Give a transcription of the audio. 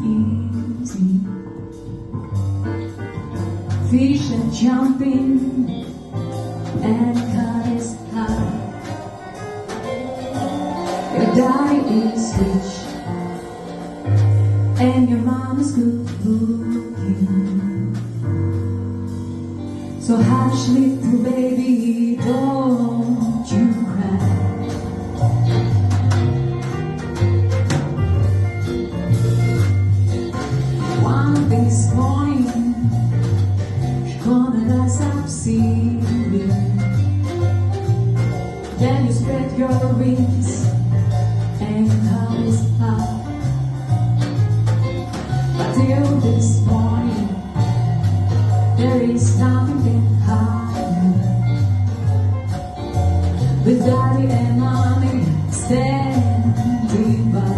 easy. Fish are jumping and the cut is high. Your daddy is rich and your mom is good looking. So hush, little baby, don't you cry. One this morning, she's gonna rise up singing. Then you spread your wings and come is high. But till this morning, there is nothing can hide. With daddy and mommy standing by.